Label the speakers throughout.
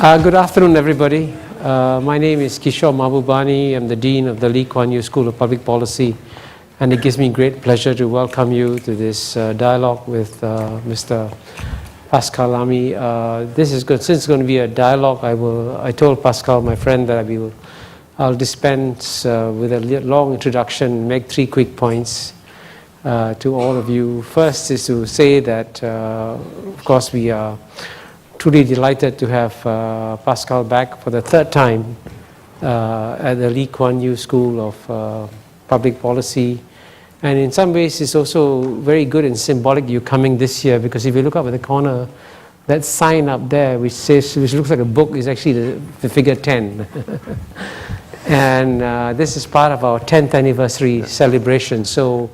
Speaker 1: Good afternoon, everybody. My name is Kishore Mahbubani. I'm the Dean of the Lee Kuan Yew School of Public Policy, and it gives me great pleasure to welcome you to this dialogue with Mr. Pascal Lamy. This is good. Since it's going to be a dialogue, I told Pascal, my friend, that I'll dispense with a long introduction, make 3 quick points to all of you. First is to say that, of course, we are truly delighted to have Pascal back for the 3rd time at the Lee Kuan Yew School of Public Policy. And in some ways, it's also very good and symbolic you coming this year, because if you look up at the corner, that sign up there, which looks like a book, is actually the figure 10. And this is part of our 10th anniversary celebration. So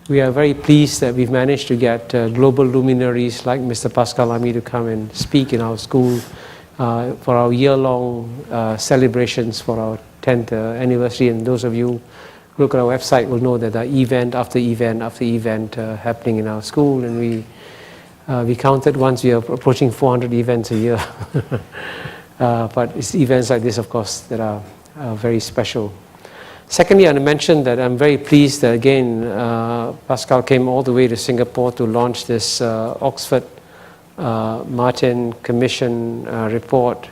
Speaker 1: we are very pleased that we've managed to get global luminaries like Mr. Pascal Lamy to come and speak in our school for our year-long celebrations for our 10th anniversary. And those of you who look at our website will know that there are event after event after event happening in our school. And we counted once, we are approaching 400 events a year. But it's events like this, of course, that are very special. Secondly, I want to mention that I'm very pleased that, again, Pascal came all the way to Singapore to launch this Oxford Martin Commission report.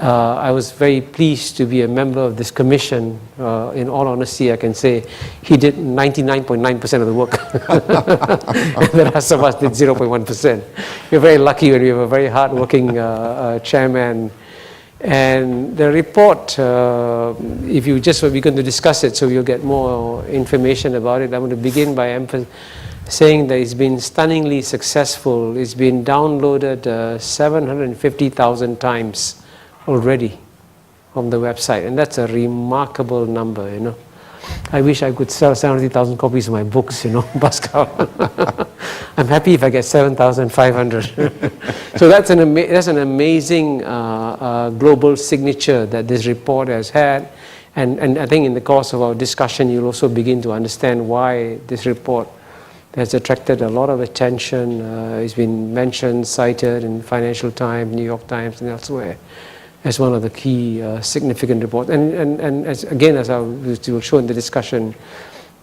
Speaker 1: I was very pleased to be a member of this commission. In all honesty, I can say he did 99.9% of the work. And the rest of us did 0.1%. We're very lucky when we have a very hard-working chairman. And the report, we're going to discuss it, so you'll get more information about it. I'm going to begin by saying that it's been stunningly successful. It's been downloaded 750,000 times already from the website, and that's a remarkable number, you know. I wish I could sell 70,000 copies of my books, you know, Pascal. I'm happy if I get 7,500. So that's an amazing global signature that this report has had. And I think in the course of our discussion, you'll also begin to understand why this report has attracted a lot of attention. It's been mentioned, cited in Financial Times, New York Times, and elsewhere as one of the key significant reports. And as I will show in the discussion,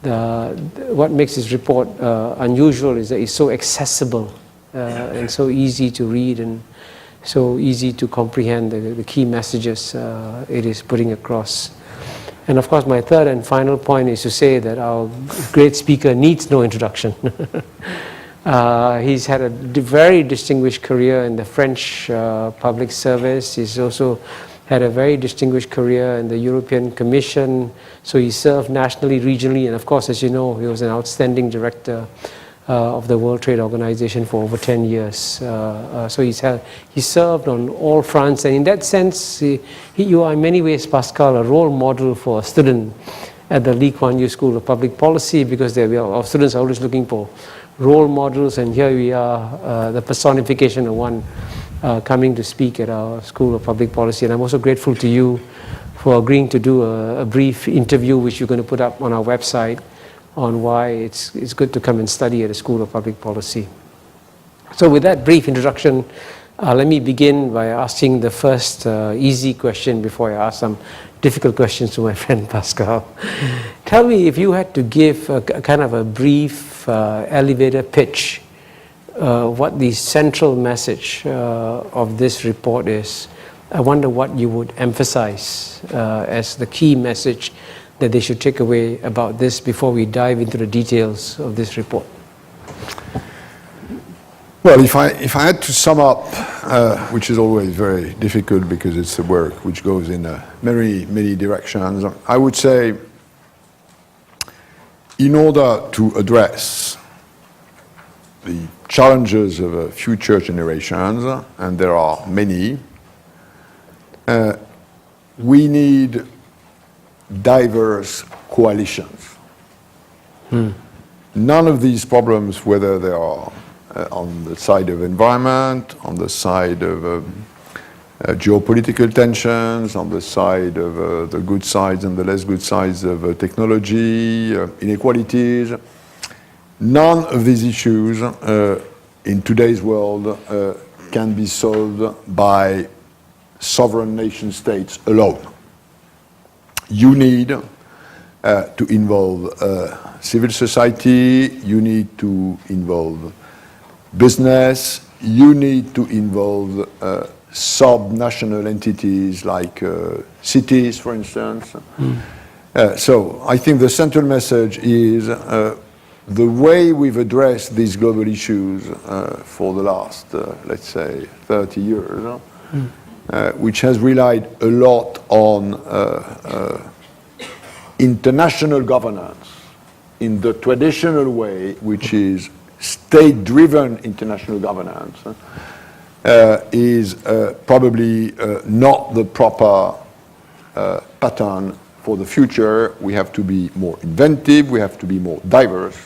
Speaker 1: what makes this report unusual is that it's so accessible and so easy to read and so easy to comprehend the key messages it is putting across. And of course, my third and final point is to say that our great speaker needs no introduction. He's had a very distinguished career in the French public service. He's also had a very distinguished career in the European Commission. So he served nationally, regionally, and of course, as you know, he was an outstanding director of the World Trade Organization for over 10 years. So he served on all fronts, and in that sense, you are in many ways, Pascal, a role model for a student at the Lee Kuan Yew School of Public Policy, because our students are always looking for role models, and here we are, the personification of one coming to speak at our School of Public Policy. And I'm also grateful to you for agreeing to do a brief interview, which you're going to put up on our website, on why it's good to come and study at a School of Public Policy. So with that brief introduction, let me begin by asking the first easy question before I ask some difficult questions to my friend Pascal. Tell me, if you had to give a kind of a brief elevator pitch, what the central message of this report is, I wonder what you would emphasize as the key message that they should take away about this before we dive into the details of this report.
Speaker 2: Well, if I had to sum up, which is always very difficult because it's a work which goes in many directions, I would say, in order to address the challenges of future generations, and there are many, we need diverse coalitions. None of these problems, whether they are on the side of environment, on the side of geopolitical tensions, on the side of the good sides and the less good sides of technology, inequalities, none of these issues in today's world can be solved by sovereign nation states alone. You need to involve civil society, you need to involve business, you need to involve sub-national entities like cities, for instance. So I think the central message is the way we've addressed these global issues for the last, let's say, 30 years, which has relied a lot on international governance in the traditional way, which is state-driven international governance, is probably not the proper pattern for the future. We have to be more inventive, we have to be more diverse.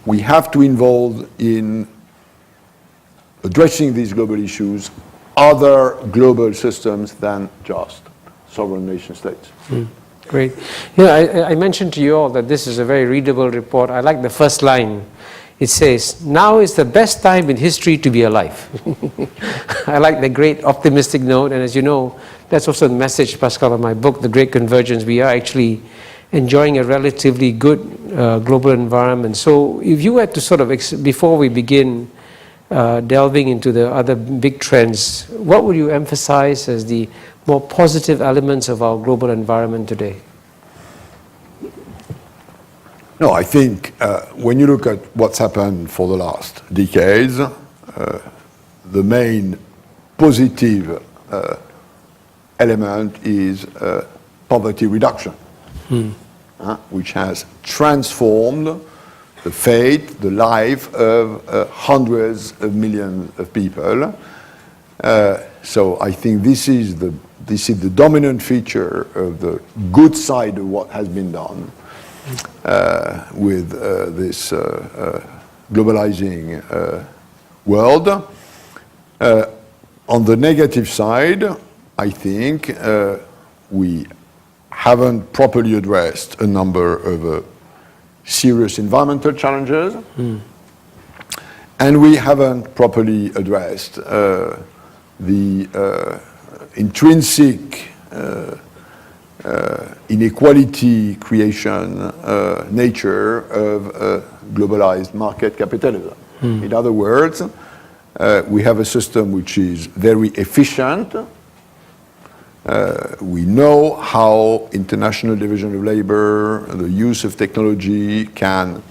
Speaker 2: We have to involve in addressing these global issues other global systems than just sovereign nation states.
Speaker 1: Great. Yeah, I mentioned to you all that this is a very readable report. I like the first line. It says, now is the best time in history to be alive. I like the great optimistic note, and as you know, that's also the message, Pascal, of my book, The Great Convergence. We are actually enjoying a relatively good global environment. So if you had to sort of, before we begin delving into the other big trends, what would you emphasize as the more positive elements of our global environment today?
Speaker 2: No, I think when you look at what's happened for the last decades, the main positive element is poverty reduction, which has transformed the fate, the life of hundreds of millions of people. So I think this is the dominant feature of the good side of what has been done. With this globalizing world. On the negative side, I think we haven't properly addressed a number of serious environmental challenges, and we haven't properly addressed the intrinsic inequality creation nature of globalized market capitalism. In other words, we have a system which is very efficient. We know how international division of labor, the use of technology can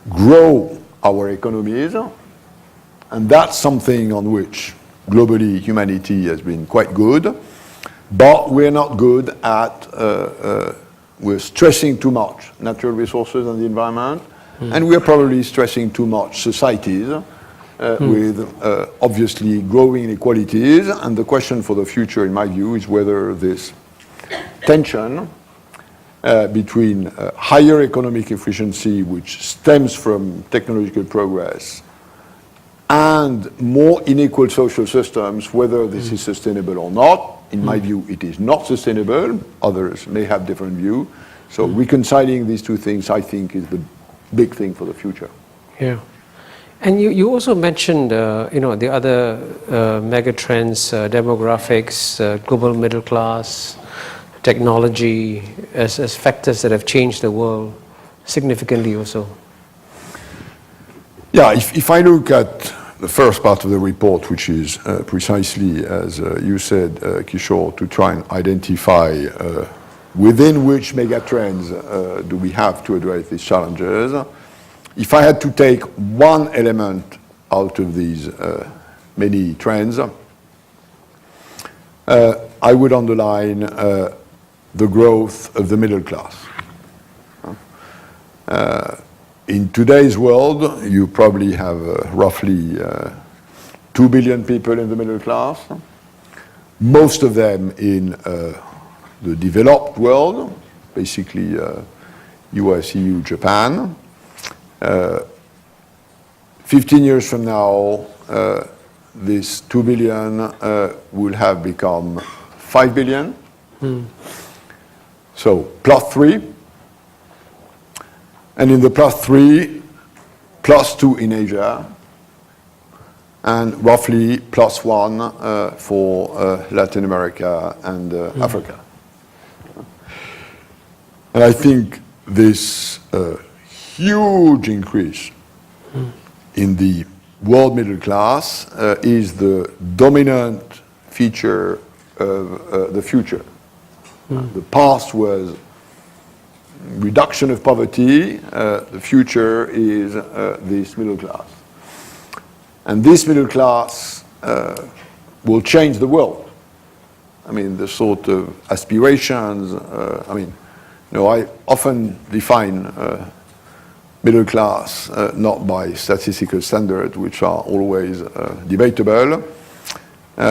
Speaker 2: grow our economies, and that's something on which globally humanity has been quite good. But we're not good at, we're stressing too much natural resources and the environment, and we're probably stressing too much societies with obviously growing inequalities. And the question for the future, in my view, is whether this tension between higher economic efficiency, which stems from technological progress, and more unequal social systems, whether this is sustainable or not. In my view, it is not sustainable. Others may have different view. So reconciling these two things, I think, is the big thing for the future.
Speaker 1: Yeah. And you also mentioned, the other mega trends, demographics, global middle class, technology, as factors that have changed the world significantly also.
Speaker 2: Yeah, if I look at the first part of the report, which is precisely, as you said, Kishore, to try and identify within which megatrends do we have to address these challenges. If I had to take one element out of these many trends, I would underline the growth of the middle class. In today's world, you probably have roughly 2 billion people in the middle class, most of them in the developed world, basically US, EU, Japan. 15 years from now, this 2 billion will have become 5 billion. So +3. And in the +3, +2 in Asia, and roughly +1 for Latin America and Africa. And I think this huge increase in the world middle class is the dominant feature of the future. The past was reduction of poverty, the future is this middle class. And this middle class will change the world. I mean, the sort of aspirations, I often define middle class not by statistical standards, which are always debatable.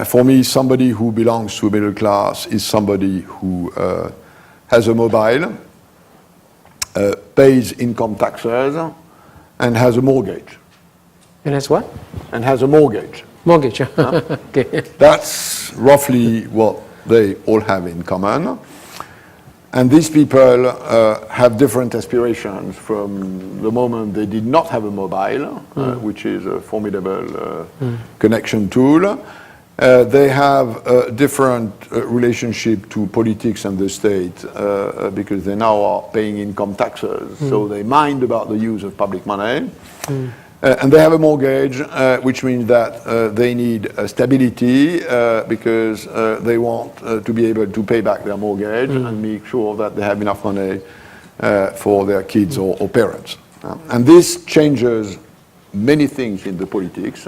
Speaker 2: For me, somebody who belongs to a middle class is somebody who has a mobile, pays income taxes, and has a mortgage.
Speaker 1: And has what?
Speaker 2: And has a mortgage.
Speaker 1: Mortgage, okay.
Speaker 2: That's roughly what they all have in common. And these people have different aspirations from the moment they did not have a mobile, which is a formidable connection tool. They have a different relationship to politics and the state because they now are paying income taxes, so they mind about the use of public money. And they have a mortgage, which means that they need stability because they want to be able to pay back their mortgage and make sure that they have enough money for their kids or parents. And this changes many things in the politics.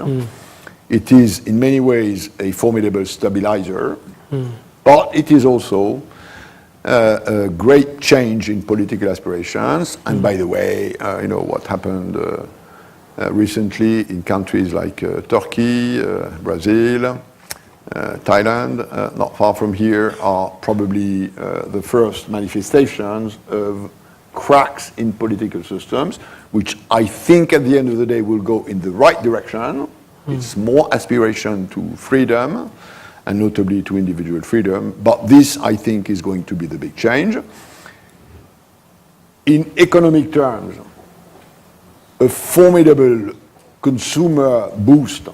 Speaker 2: It is in many ways a formidable stabilizer, but it is also a great change in political aspirations. And by the way, what happened recently in countries like Turkey, Brazil, Thailand, not far from here, are probably the first manifestations of cracks in political systems, which I think at the end of the day will go in the right direction. It's more aspiration to freedom, and notably to individual freedom, but this, I think, is going to be the big change. In economic terms, a formidable consumer boost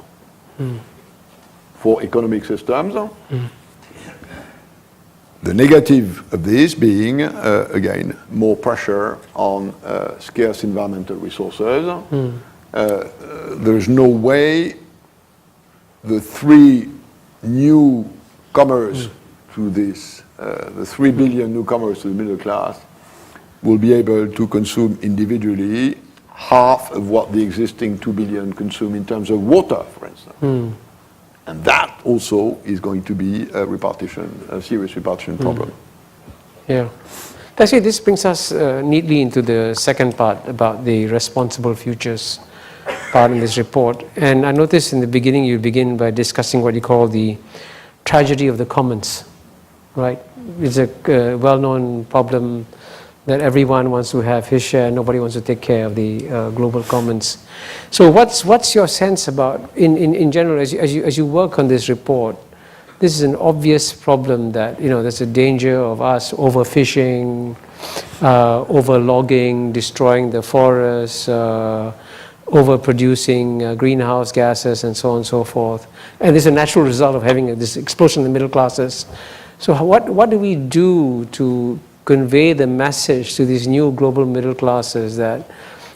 Speaker 2: for economic systems. The negative of this being, again, more pressure on scarce environmental resources. There's no way the three newcomers to this, the 3 billion newcomers to the middle class, will be able to consume individually half of what the existing 2 billion consume in terms of water, for instance. And that also is going to be a serious repartition problem.
Speaker 1: Yeah. Actually, this brings us neatly into the second part about the responsible futures part in this report. And I noticed in the beginning, you begin by discussing what you call the tragedy of the commons, right? It's a well-known problem that everyone wants to have his share, nobody wants to take care of the global commons. So what's your sense about, in general, as you work on this report, this is an obvious problem that, there's a danger of us overfishing, overlogging, destroying the forests, overproducing greenhouse gases, and so on and so forth. And this is a natural result of having this explosion in the middle classes. So what do we do to convey the message to these new global middle classes that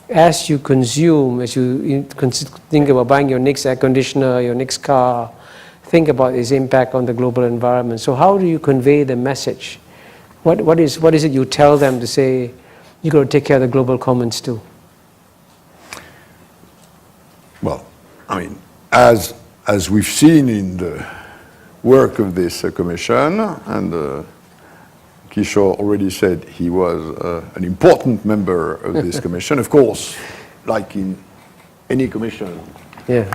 Speaker 1: as you consume, as you think about buying your next air conditioner, your next car, think about its impact on the global environment. So how do you convey the message? What is it you tell them to say, you've got to take care of the global commons too?
Speaker 2: Well, as we've seen in the work of this commission, and Kishore already said he was an important member of this commission. Of course, like in any commission,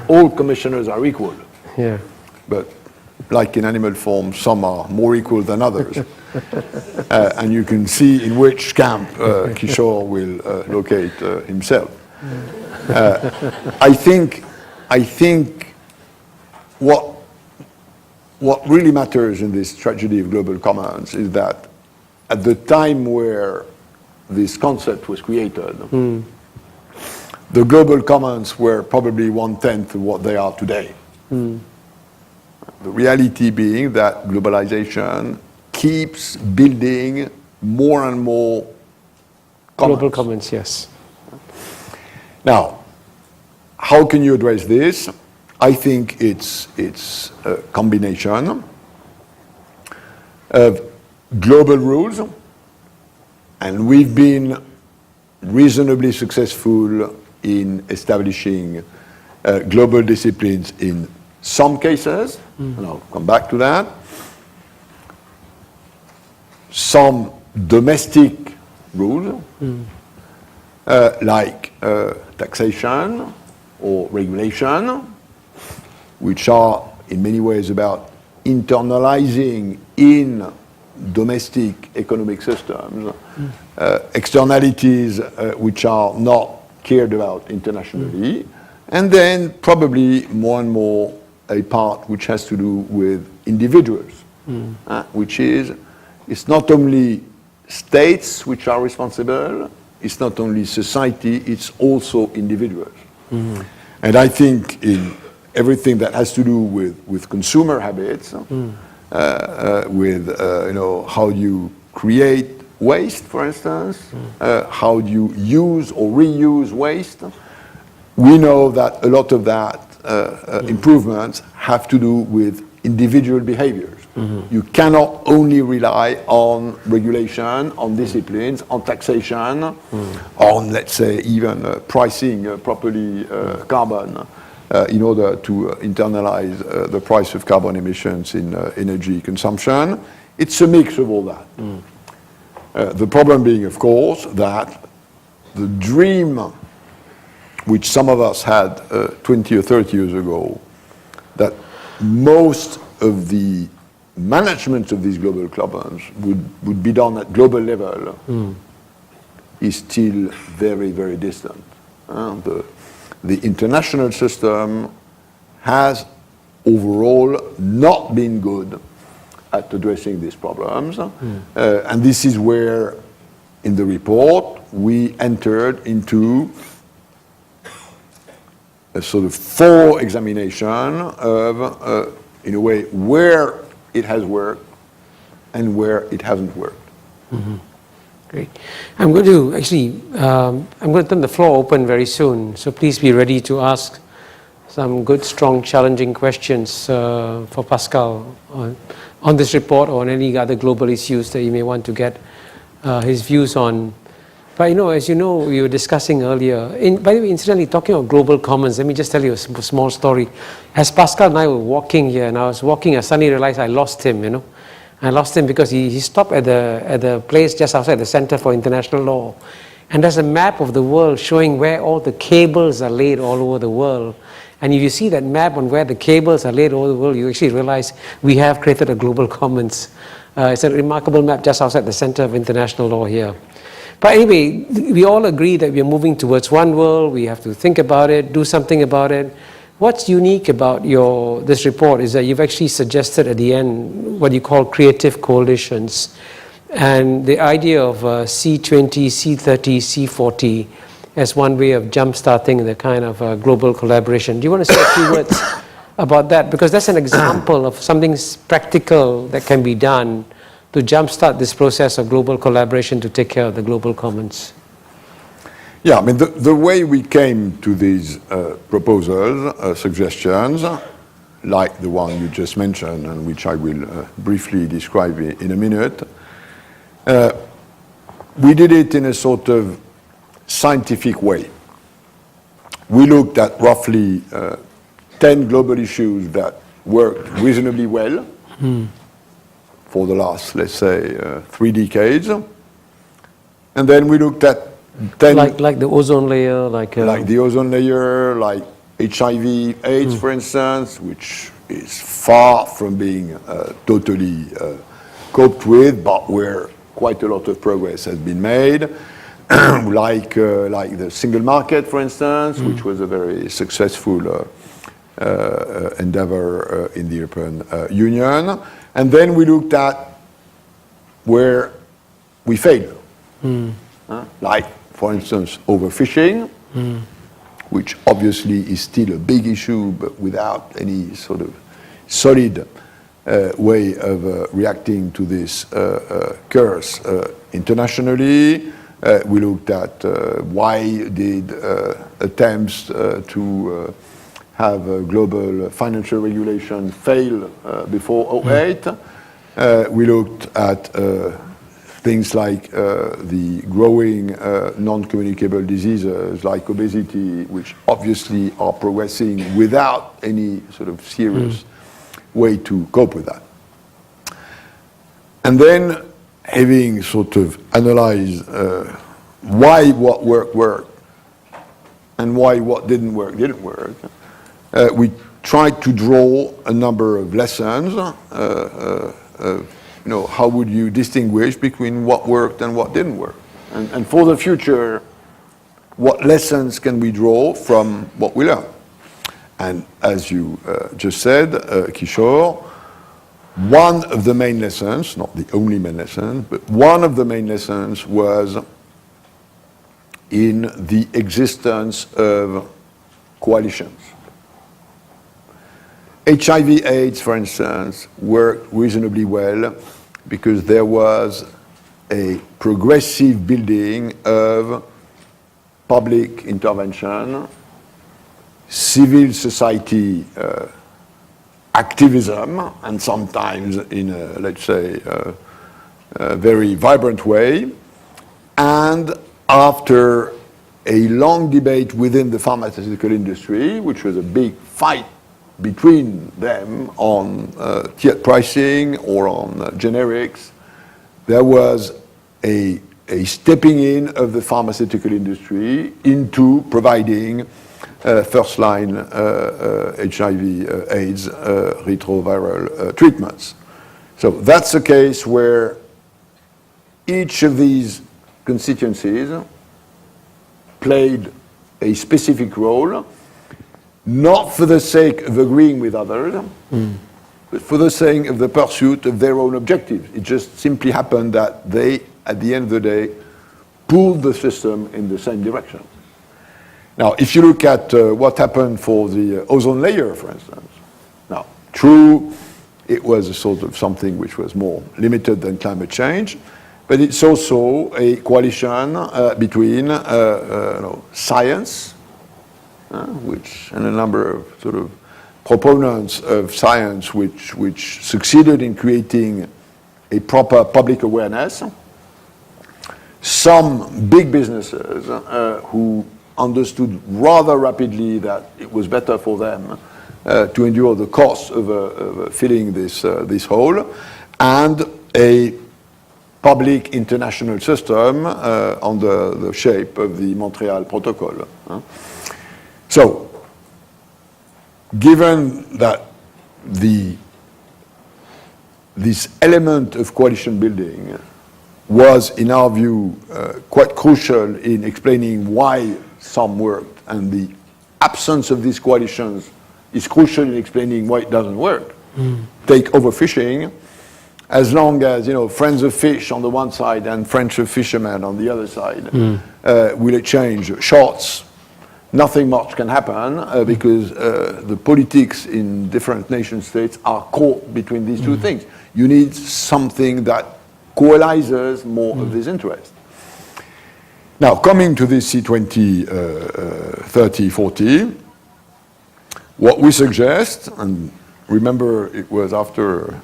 Speaker 2: all commissioners are equal.
Speaker 1: Yeah.
Speaker 2: But like in animal form, some are more equal than others. And you can see in which camp Kishore will locate himself. I think what really matters in this tragedy of global commons is that at the time where this concept was created, the global commons were probably 1/10 of what they are today. The reality being that globalization keeps building more and more commons.
Speaker 1: Global commons, yes.
Speaker 2: Now, how can you address this? I think it's a combination of global rules, and we've been reasonably successful in establishing global disciplines in some cases, and I'll come back to that. Some domestic rules, like taxation or regulation, which are in many ways about internalizing in domestic economic systems externalities which are not cared about internationally, and then probably more and more a part which has to do with individuals, which is, it's not only states which are responsible, it's not only society, it's also individuals. And I think in everything that has to do with consumer habits, with how you create waste, for instance, how do you use or reuse waste, we know that a lot of that improvements have to do with individual behaviors. You cannot only rely on regulation, on disciplines, on taxation, on, let's say, even pricing properly carbon in order to internalize the price of carbon emissions in energy consumption. It's a mix of all that. The problem being, of course, that the dream which some of us had 20 or 30 years ago, that most of the management of these global clubs would be done at global level, is still very, very distant. The international system has overall not been good at addressing these problems. And this is where, in the report, we entered into a sort of full examination of, in a way, where it has worked and where it hasn't worked.
Speaker 1: Great. I'm going to actually, I'm going to turn the floor open very soon, so please be ready to ask some good, strong, challenging questions for Pascal on this report or on any other global issues that you may want to get his views on. But as you know, we were discussing earlier, by the way, incidentally, talking about global commons, let me just tell you a small story. As Pascal and I were walking here, and I was walking, I suddenly realized I lost him, I lost him because he stopped at the place just outside the Center for International Law. And there's a map of the world showing where all the cables are laid all over the world. And if you see that map on where the cables are laid all over the world, you actually realize we have created a global commons. It's a remarkable map just outside the Center of International Law here. But anyway, we all agree that we are moving towards one world. We have to think about it, do something about it. What's unique about this report is that you've actually suggested at the end what you call creative coalitions, and the idea of C20, C30, C40 as one way of jump-starting the kind of global collaboration. Do you want to say a few words about that? Because that's an example of something practical that can be done to jumpstart this process of global collaboration to take care of the global commons.
Speaker 2: Yeah, I mean, the way we came to these proposals, suggestions, like the one you just mentioned, and which I will briefly describe in a minute, we did it in a sort of scientific way. We looked at roughly 10 global issues that worked reasonably well for the last, let's say, 3 decades. And then we looked at 10...
Speaker 1: Like the ozone layer, like
Speaker 2: the ozone layer, like HIV, AIDS, for instance, which is far from being totally coped with, but where quite a lot of progress has been made. like the single market, for instance, which was a very successful endeavor in the European Union. And then we looked at where we failed. Like, for instance, overfishing, which obviously is still a big issue, but without any sort of solid way of reacting to this curse internationally. We looked at why did attempts to have a global financial regulation fail before 2008. We looked at things like the growing non-communicable diseases like obesity, which obviously are progressing without any sort of serious way to cope with that. And then, having sort of analyzed why what worked and why what didn't work, we tried to draw a number of lessons. How would you distinguish between what worked and what didn't work? And for the future, what lessons can we draw from what we learned? And as you just said, Kishore, one of the main lessons, not the only main lesson, but one of the main lessons was in the existence of coalitions. HIV/AIDS, for instance, worked reasonably well because there was a progressive building of public intervention, civil society activism, and sometimes in a, let's say, a very vibrant way. And after a long debate within the pharmaceutical industry, which was a big fight between them on tiered pricing or on generics, there was a stepping in of the pharmaceutical industry into providing first-line HIV/AIDS retroviral treatments. So that's a case where each of these constituencies played a specific role, not for the sake of agreeing with others, but for the sake of the pursuit of their own objectives. It just simply happened that they, at the end of the day, pulled the system in the same direction. Now, if you look at what happened for the ozone layer, for instance, now, true, it was a sort of something which was more limited than climate change, but it's also a coalition between science, which, and a number of sort of proponents of science which succeeded in creating a proper public awareness, some big businesses who understood rather rapidly that it was better for them to endure the cost of filling this hole, and a public international system under the shape of the Montreal Protocol. So, given that this element of coalition building was, in our view, quite crucial in explaining why some worked, and the absence of these coalitions is crucial in explaining why it doesn't work. Take overfishing. As long as, friends of fish on the one side and French of fishermen on the other side will exchange shots, nothing much can happen because the politics in different nation states are caught between these two things. You need something that coalesces more of these interests. Now, coming to this C20 30, 40, what we suggest, and remember it was after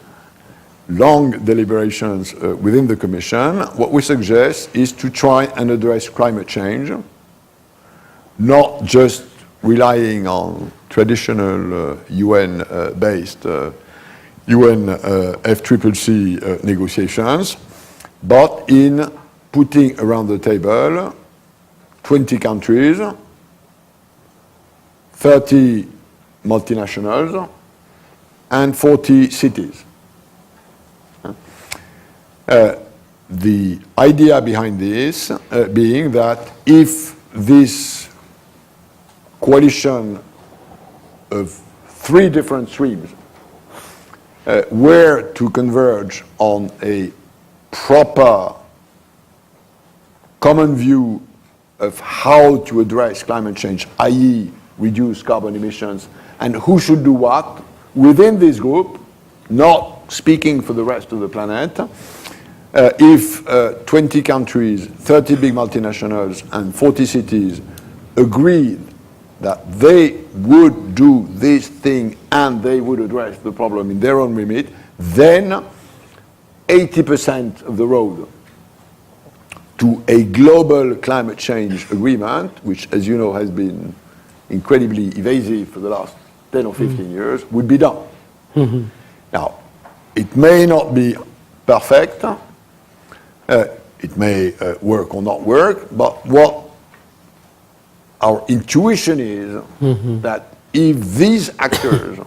Speaker 2: long deliberations within the Commission, what we suggest is to try and address climate change, not just relying on traditional UN-based UNFCCC negotiations, but in putting around the table 20 countries, 30 multinationals, and 40 cities. The idea behind this being that if this coalition of 3 different streams were to converge on a proper common view of how to address climate change, i.e. reduce carbon emissions, and who should do what within this group, not speaking for the rest of the planet. If 20 countries, 30 big multinationals, and 40 cities agreed that they would do this thing and they would address the problem in their own remit, then 80% of the road to a global climate change agreement, which, as you know, has been incredibly evasive for the last 10 or 15 years, would be done. Now, it may not be perfect, it may work or not work, but what our intuition is that if these actors,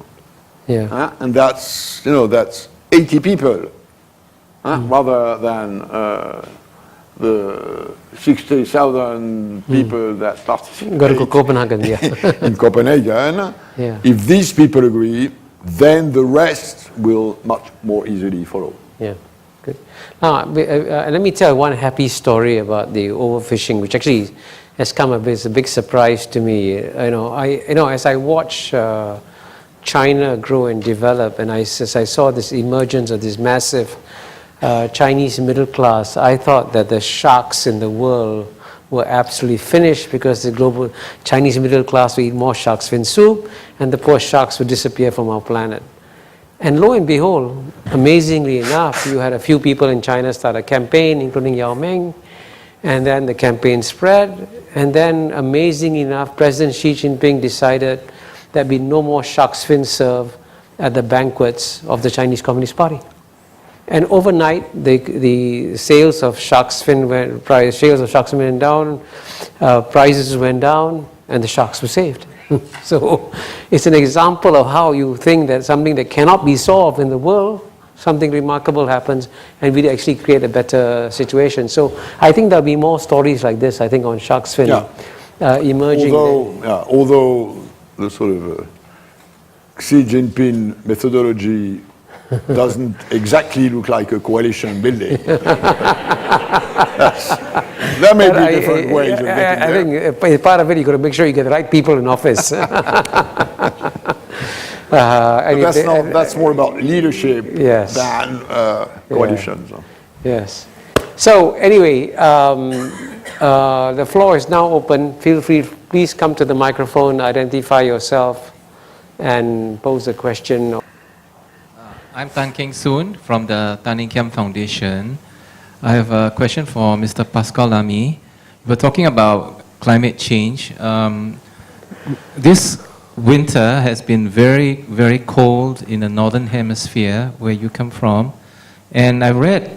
Speaker 2: and that's, that's 80 people, rather than the 60,000 people that participate
Speaker 1: Go to Copenhagen,
Speaker 2: in Copenhagen, if these people agree, then the rest will much more easily follow.
Speaker 1: Yeah, good. Now, let me tell one happy story about the overfishing, which actually has come as a big surprise to me. As I watch China grow and develop, and as I saw this emergence of this massive Chinese middle class, I thought that the sharks in the world were absolutely finished because the global Chinese middle class would eat more shark's fin soup and the poor sharks would disappear from our planet. And lo and behold, amazingly enough, you had a few people in China start a campaign, including Yao Ming, and then the campaign spread, and then amazingly enough, President Xi Jinping decided there'd be no more shark's fin served at the banquets of the Chinese Communist Party. And overnight, the sales of shark's fin went down, prices went down, and the sharks were saved. So it's an example of how you think that something that cannot be solved in the world, something remarkable happens, and we actually create a better situation. So I think there'll be more stories like this, I think, on shark's fin emerging.
Speaker 2: Although the sort of Xi Jinping methodology doesn't exactly look like a coalition building. There may be different ways of getting there.
Speaker 1: I think part of it, you've got to make sure you get the right people in office.
Speaker 2: That's more about leadership than coalitions.
Speaker 1: Yes. So anyway, the floor is now open. Feel free, please come to the microphone, identify yourself, and pose a question.
Speaker 3: I'm Tan Keng Soon from the Tan Eng Kiam Foundation. I have a question for Mr. Pascal Lamy. We're talking about climate change. This winter has been very, very cold in the northern hemisphere where you come from. And I read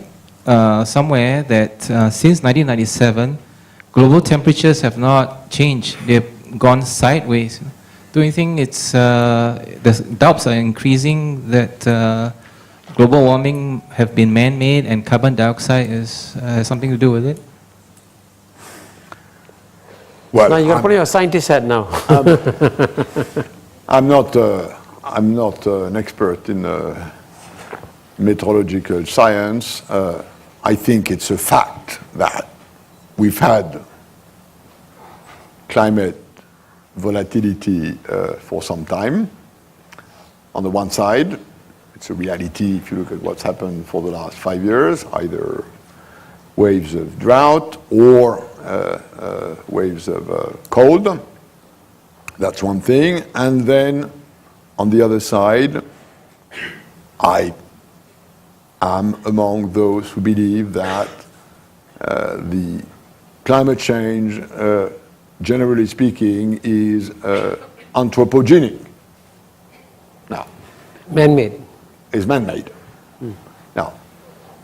Speaker 3: somewhere that since 1997, global temperatures have not changed. They've gone sideways. Do you think the doubts are increasing that global warming have been man-made and carbon dioxide has something to do with it?
Speaker 1: Well, now you got to put on your scientist hat now.
Speaker 2: I'm not an expert in meteorological science. I think it's a fact that we've had climate volatility for some time. On the one side, it's a reality if you look at what's happened for the last 5 years, either waves of drought or waves of cold. That's one thing. And then on the other side, I am among those who believe that the climate change, generally speaking, is anthropogenic. Now,
Speaker 1: man-made.
Speaker 2: Is man-made. Now,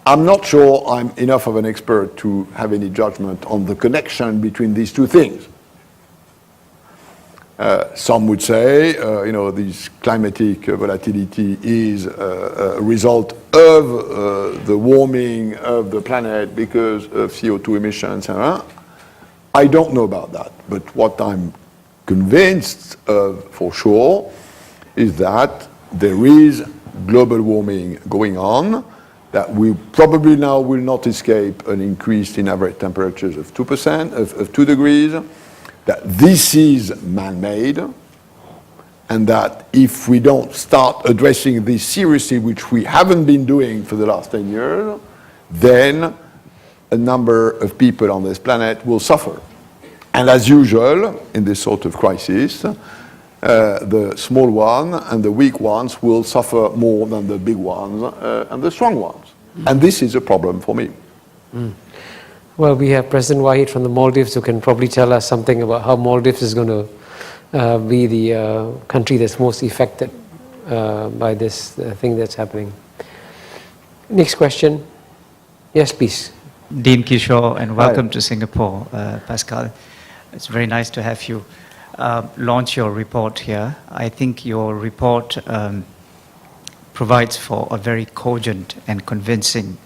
Speaker 2: I'm not sure I'm enough of an expert to have any judgment on the connection between these two things. Some would say, this climatic volatility is a result of the warming of the planet because of CO2 emissions. I don't know about that, but what I'm convinced of for sure is that there is global warming going on, that we probably now will not escape an increase in average temperatures of 2%, of 2 degrees, that this is man-made, and that if we don't start addressing this seriously, which we haven't been doing for the last 10 years, then a number of people on this planet will suffer. And as usual, in this sort of crisis, the small one and the weak ones will suffer more than the big ones and the strong ones. And this is a problem for me.
Speaker 1: Well, we have President Wahid from the Maldives who can probably tell us something about how Maldives is going to be the country that's most affected by this thing that's happening. Next question. Yes, please.
Speaker 4: Dean Kishore, and welcome to Singapore, Pascal. It's very nice to have you launch your report here. I think your report provides for a very cogent and convincing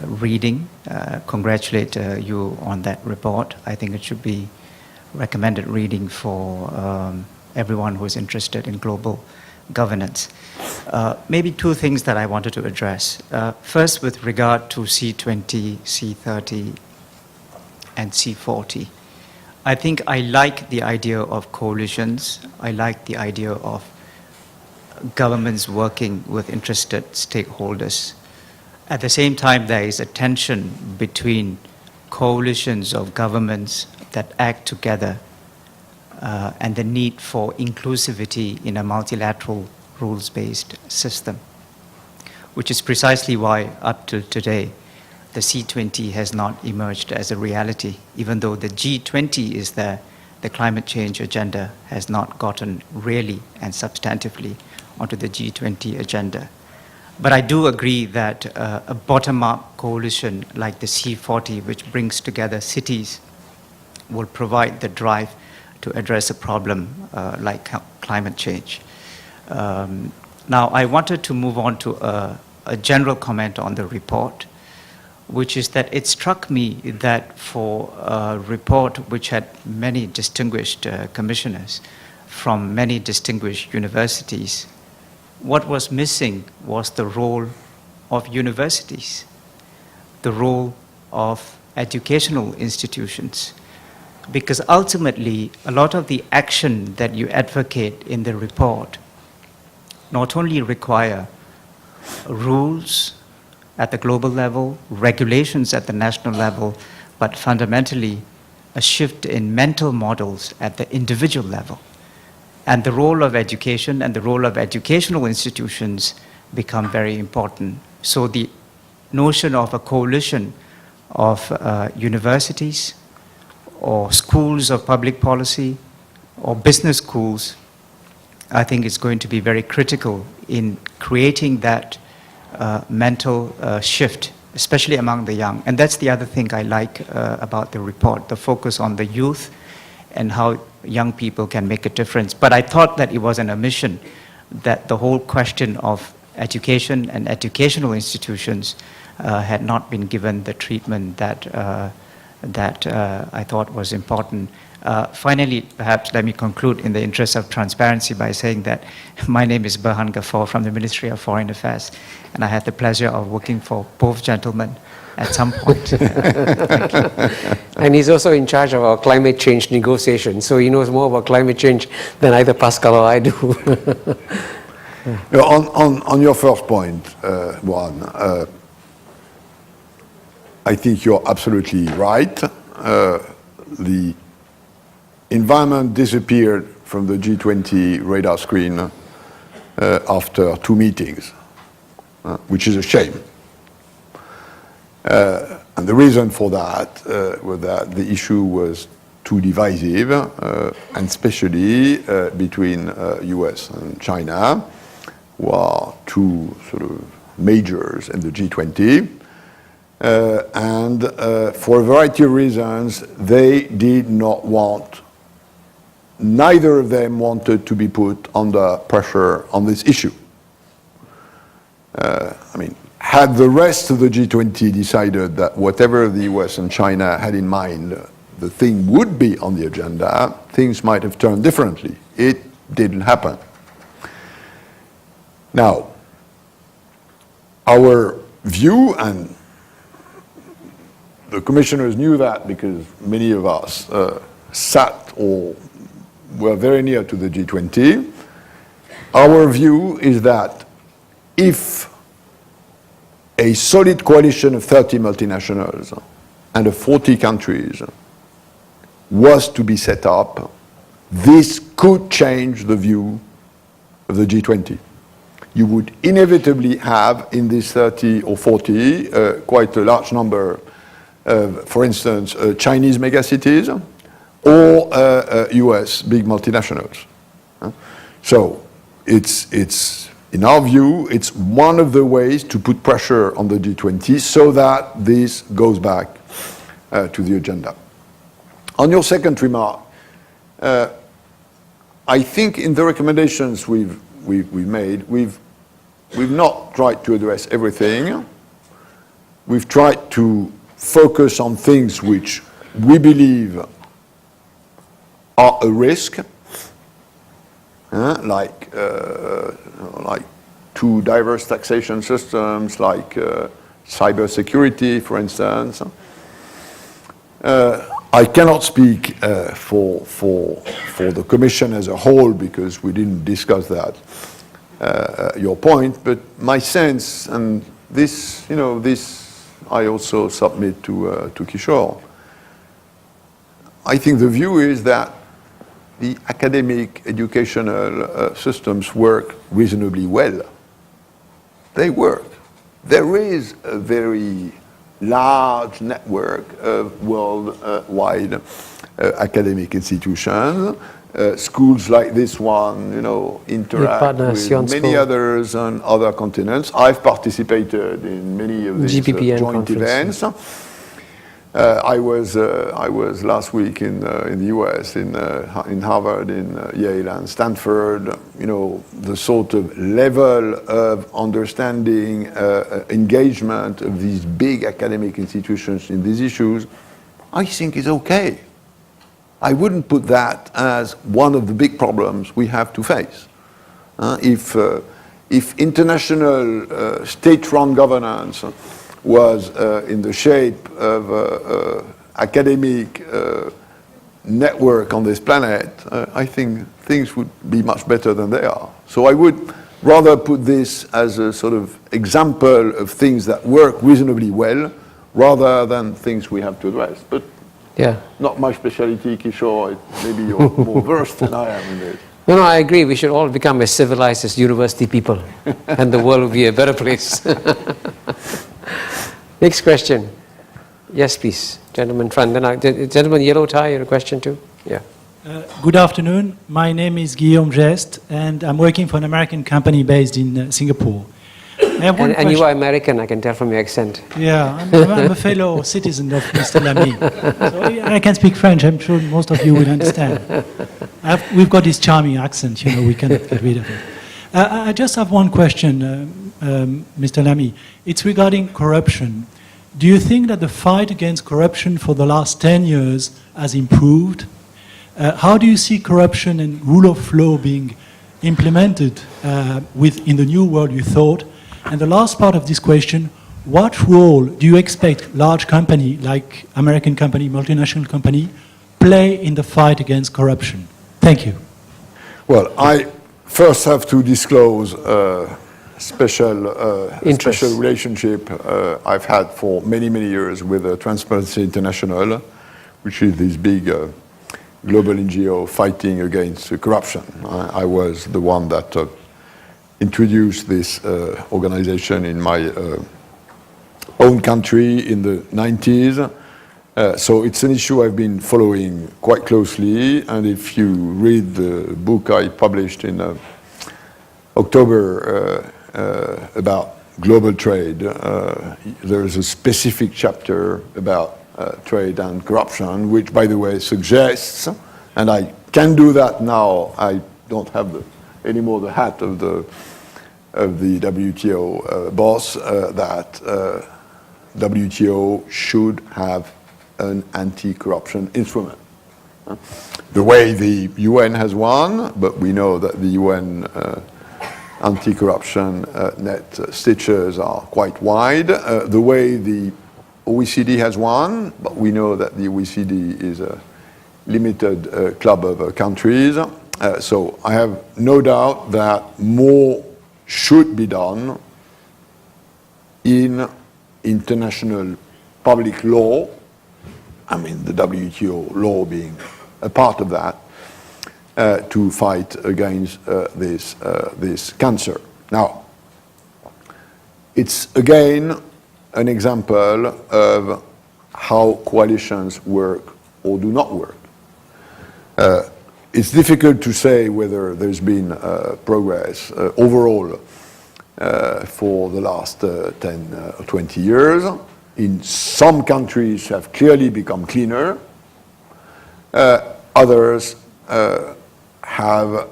Speaker 4: reading. Congratulate you on that report. I think it should be recommended reading for everyone who is interested in global governance. Maybe two things that I wanted to address. First, with regard to C20, C30, and C40. I think I like the idea of coalitions. I like the idea of governments working with interested stakeholders. At the same time, there is a tension between coalitions of governments that act together and the need for inclusivity in a multilateral rules-based system, which is precisely why up to today the C20 has not emerged as a reality. Even though the G20 is there, the climate change agenda has not gotten really and substantively onto the G20 agenda. But I do agree that a bottom-up coalition like the C40, which brings together cities, will provide the drive to address a problem like climate change. Now, I wanted to move on to a general comment on the report, which is that it struck me that for a report which had many distinguished commissioners from many distinguished universities, what was missing was the role of universities, the role of educational institutions. Because ultimately, a lot of the action that you advocate in the report not only require rules at the global level, regulations at the national level, but fundamentally a shift in mental models at the individual level. And the role of education and the role of educational institutions become very important. So the notion of a coalition of universities or schools of public policy or business schools, I think is going to be very critical in creating that mental shift, especially among the young. And that's the other thing I like about the report, the focus on the youth and how young people can make a difference. But I thought that it was an omission that the whole question of education and educational institutions had not been given the treatment that I thought was important. Finally, perhaps let me conclude in the interest of transparency by saying that my name is Berhan Ghaffar from the Ministry of Foreign Affairs, and I had the pleasure of working for both gentlemen at some point. Thank you.
Speaker 1: And he's also in charge of our climate change negotiations, so he knows more about climate change than either Pascal or I do.
Speaker 2: On your first point, Juan, I think you're absolutely right. The environment disappeared from the G20 radar screen after 2 meetings, which is a shame. And the reason for that was that the issue was too divisive, and especially between US and China, who are two sort of majors in the G20. And for a variety of reasons, they did not want, neither of them wanted to be put under pressure on this issue. I mean, had the rest of the G20 decided that whatever the US and China had in mind, the thing would be on the agenda, things might have turned differently. It didn't happen. Now, our view, and the commissioners knew that because many of us sat or were very near to the G20, our view is that if a solid coalition of 30 multinationals and of 40 countries was to be set up, this could change the view of the G20. You would inevitably have in this 30 or 40 quite a large number of, for instance, Chinese megacities or US big multinationals. So it's in our view, it's one of the ways to put pressure on the G20 so that this goes back to the agenda. On your second remark, I think in the recommendations we've made, we've not tried to address everything. We've tried to focus on things which we believe are a risk, like too diverse taxation systems, like cybersecurity, for instance. I cannot speak for the Commission as a whole because we didn't discuss that, your point, but my sense, and this, this I also submit to Kishore, I think the view is that the academic educational systems work reasonably well. They work. There is a very large network of worldwide academic institutions. Schools like this one, interact with many others on other continents. I've participated in many of these joint events. I was last week in the US, in Harvard, in Yale and Stanford. The sort of level of understanding, engagement of these big academic institutions in these issues, I think is okay. I wouldn't put that as one of the big problems we have to face. If international state-run governance was in the shape of academic network on this planet, I think things would be much better than they are. So I would rather put this as a sort of example of things that work reasonably well, rather than things we have to address. But not my specialty, Kishore. Maybe you're more versed than I am in this.
Speaker 1: No, I agree. We should all become as civilized as university people, and the world will be a better place. Next question. Yes, please. Gentleman front. Then gentleman yellow tie, you have a question too? Yeah.
Speaker 5: Good afternoon. My name is Guillaume Geste, and I'm working for an American company based in Singapore. I have one
Speaker 1: and you are American, I can tell from your accent.
Speaker 5: Yeah, I'm a fellow citizen of Mr. Lamy. So I can speak French. I'm sure most of you will understand. We've got this charming accent, we cannot get rid of it. I just have one question, Mr. Lamy. It's regarding corruption. Do you think that the fight against corruption for the last 10 years has improved? How do you see corruption and rule of law being implemented in the new world you thought? And the last part of this question, what role do you expect large company like American company, multinational company, play in the fight against corruption? Thank you.
Speaker 2: Well, I first have to disclose a special relationship I've had for many, many years with Transparency International, which is this big global NGO fighting against corruption. I was the one that introduced this organization in my own country in the 90s. So it's an issue I've been following quite closely, and if you read the book I published in October about global trade, there is a specific chapter about trade and corruption, which, by the way, suggests, and I can do that now, I don't have anymore the hat of the WTO boss, that WTO should have an anti-corruption instrument. The way the UN has one, but we know that the UN anti-corruption net stitches are quite wide. The way the OECD has one, but we know that the OECD is a limited club of countries. So I have no doubt that more should be done in international public law, I mean the WTO law being a part of that, to fight against this cancer. Now, it's again an example of how coalitions work or do not work. It's difficult to say whether there's been progress overall for the last 10 or 20 years. In some countries have clearly become cleaner. Others have,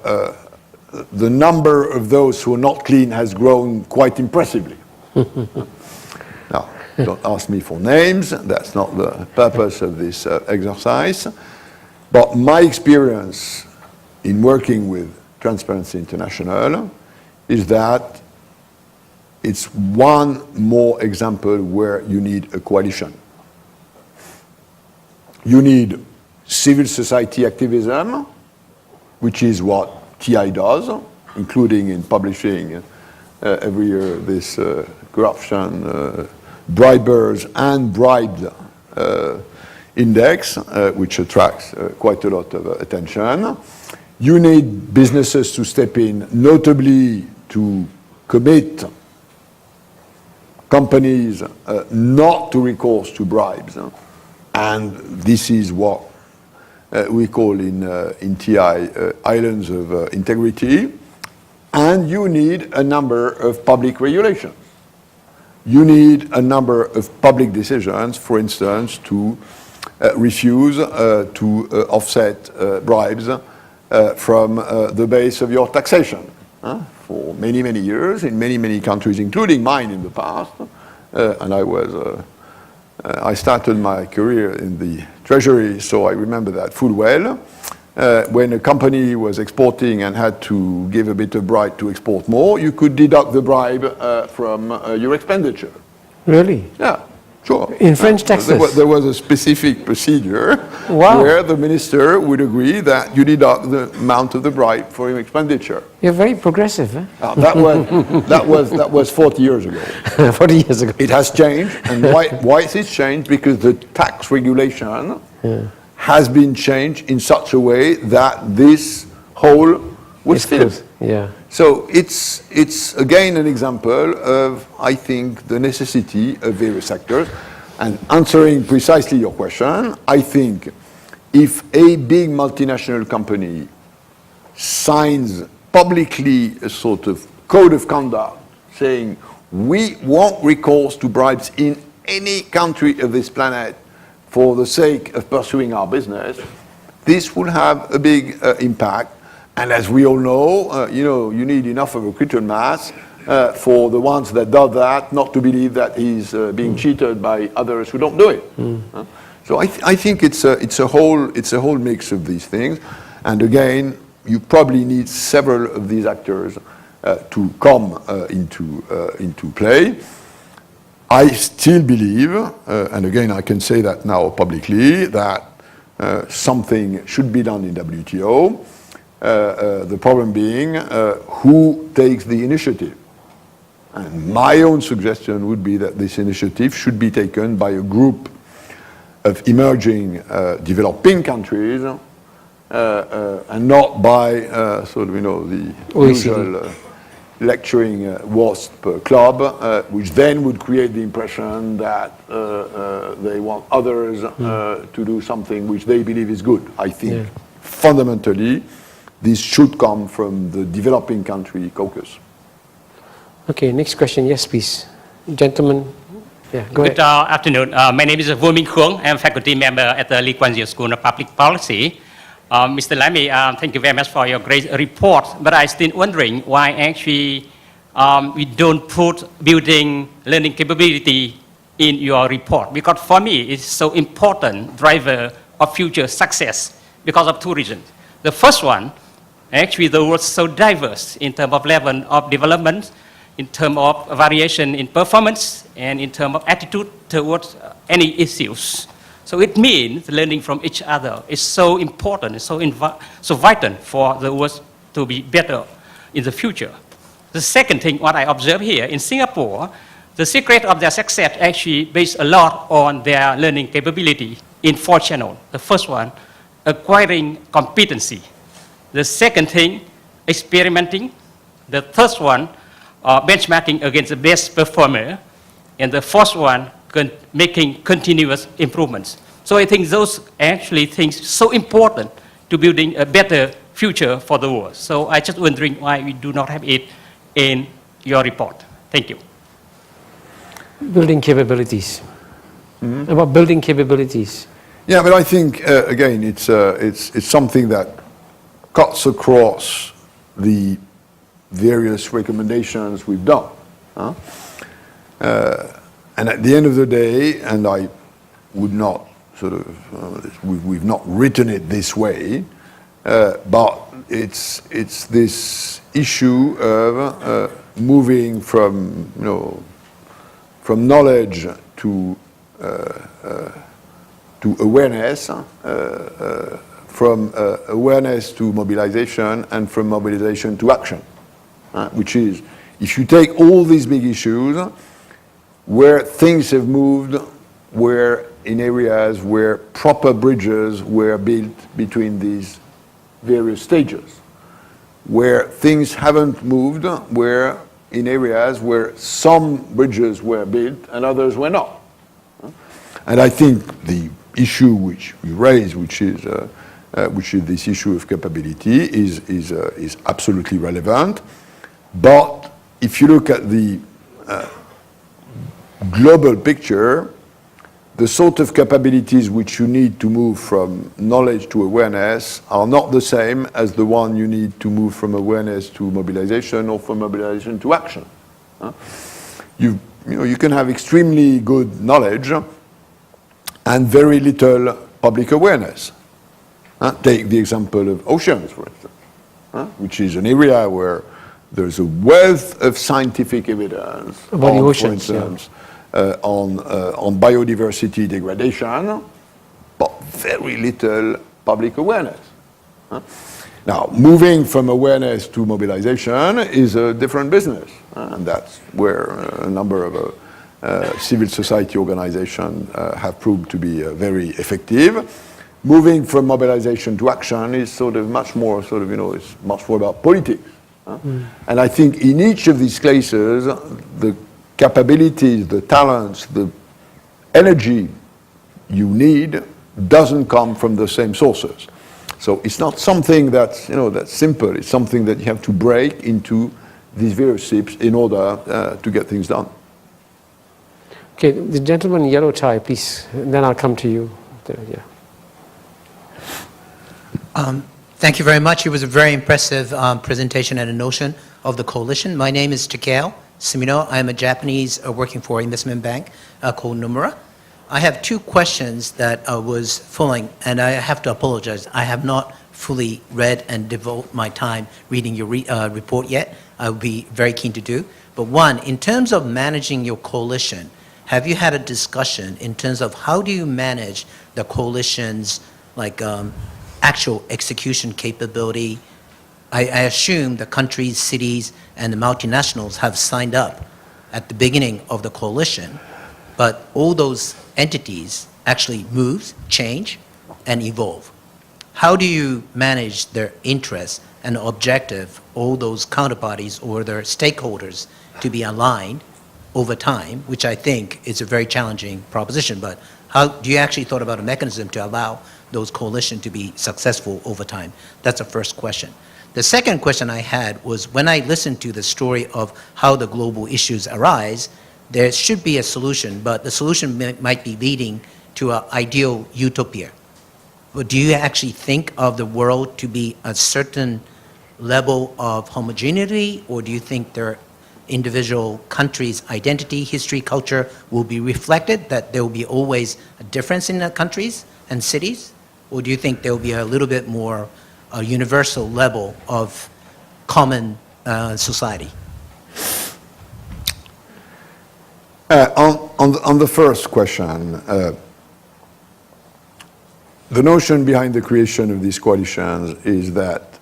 Speaker 2: the number of those who are not clean has grown quite impressively. Now, don't ask me for names, that's not the purpose of this exercise. But my experience in working with Transparency International is that it's one more example where you need a coalition. You need civil society activism, which is what TI does, including in publishing every year this corruption, bribers and bribed index, which attracts quite a lot of attention. You need businesses to step in, notably to commit companies not to recourse to bribes. And this is what we call in TI islands of integrity. And you need a number of public regulations. You need a number of public decisions, for instance, to refuse to offset bribes from the base of your taxation. For many, many years, in many, many countries, including mine in the past, and I started my career in the Treasury, so I remember that full well. When a company was exporting and had to give a bit of bribe to export more, you could deduct the bribe from your expenditure.
Speaker 1: Really?
Speaker 2: Yeah, sure.
Speaker 1: In French taxes?
Speaker 2: There was a specific procedure
Speaker 1: Wow.
Speaker 2: where the minister would agree that you deduct the amount of the bribe for your expenditure.
Speaker 1: You're very progressive, eh?
Speaker 2: That was 40 years ago.
Speaker 1: 40 years ago.
Speaker 2: It has changed, and why has it changed? Because the tax regulation has been changed in such a way that this hole was filled.
Speaker 1: Yeah.
Speaker 2: So it's again an example of, I think, the necessity of various sectors. And answering precisely your question, I think if a big multinational company signs publicly a sort of code of conduct saying we won't recourse to bribes in any country of this planet for the sake of pursuing our business, this will have a big impact. And as we all know, you need enough of a critical mass for the ones that do that not to believe that he's being cheated by others who don't do it. So I think it's a whole mix of these things. And again, you probably need several of these actors to come into play. I still believe, and again I can say that now publicly, that something should be done in WTO. The problem being who takes the initiative. And my own suggestion would be that this initiative should be taken by a group of emerging developing countries and not by the usual lecturing WASP club, which then would create the impression that they want others to do something which they believe is good. I think fundamentally this should come from the developing country caucus.
Speaker 1: Okay, next question. Yes, please. Gentlemen. Yeah, go ahead.
Speaker 6: Good afternoon. My name is Vô Minh Khuong. I'm a faculty member at the Lee Kuan Yew School of Public Policy. Mr. Lamy, thank you very much for your great report, but I'm still wondering why actually we don't put building learning capability in your report, because for me it's so important driver of future success because of two reasons. The first one, Actually, the world is so diverse in terms of level of development, in terms of variation in performance, and in terms of attitude towards any issues. So it means learning from each other is so important, so vital for the world to be better in the future. The second thing, what I observe here in Singapore, the secret of their success actually based a lot on their learning capability in 4 channels. The first one, acquiring competency. The second thing, experimenting. The third one, benchmarking against the best performer. And the fourth one, making continuous improvements. So I think those actually things so important to building a better future for the world. So I just wondering why we do not have it in your report. Thank you.
Speaker 1: Building capabilities. About building capabilities.
Speaker 2: Yeah, but I think, again, it's something that cuts across the various recommendations we've done. And at the end of the day, and I would not sort of, we've not written it this way, but it's this issue of moving from, from knowledge to awareness, from awareness to mobilization, and from mobilization to action, which is, if you take all these big issues, where things have moved, where in areas where proper bridges were built between these various stages, where things haven't moved, where in areas where some bridges were built and others were not. And I think the issue which we raise, which is this issue of capability, is absolutely relevant. But if you look at the global picture, the sort of capabilities which you need to move from knowledge to awareness are not the same as the one you need to move from awareness to mobilization or from mobilization to action. You can have extremely good knowledge and very little public awareness. Take the example of oceans, for instance, which is an area where there's a wealth of scientific evidence
Speaker 1: about the oceans,
Speaker 2: for instance, on biodiversity degradation, but very little public awareness. Now, moving from awareness to mobilization is a different business, and that's where a number of civil society organizations have proved to be very effective. Moving from mobilization to action is sort of much more it's much more about politics. And I think in each of these cases, the capabilities, the talents, the energy you need doesn't come from the same sources. So it's not something that's, that's simple. It's something that you have to break into these various steps in order to get things done.
Speaker 1: Okay, the gentleman in yellow tie, please. And then I'll come to you. There, yeah.
Speaker 7: Thank you very much. It was a very impressive presentation and a notion of the coalition. My name is Takeo Sumino. I am a Japanese working for investment bank called Nomura. I have 2 questions that I was following, and I have to apologize. I have not fully read and devote my time reading your report yet. I would be very keen to do. But one, in terms of managing your coalition, have you had a discussion in terms of how do you manage the coalition's actual execution capability? I assume the countries, cities, and the multinationals have signed up at the beginning of the coalition, but all those entities actually move, change, and evolve. How do you manage their interests and objective, all those counterparties or their stakeholders to be aligned over time, which I think is a very challenging proposition, but how do you actually thought about a mechanism to allow those coalitions to be successful over time? That's the first question. The second question I had was when I listened to the story of how the global issues arise, there should be a solution, but the solution might be leading to an ideal utopia. But do you actually think of the world to be a certain level of homogeneity, or do you think their individual countries' identity, history, culture will be reflected, that there will be always a difference in the countries and cities? Or do you think there will be a little bit more a universal level of common society?
Speaker 2: On the first question, the notion behind the creation of these coalitions is that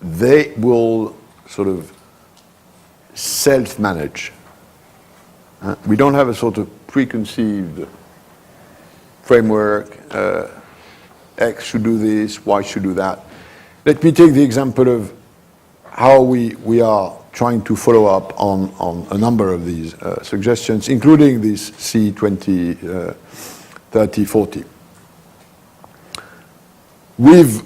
Speaker 2: they will sort of self-manage. We don't have a sort of preconceived framework, X should do this, Y should do that. Let me take the example of how we are trying to follow up on a number of these suggestions, including this C20, 30, 40. We've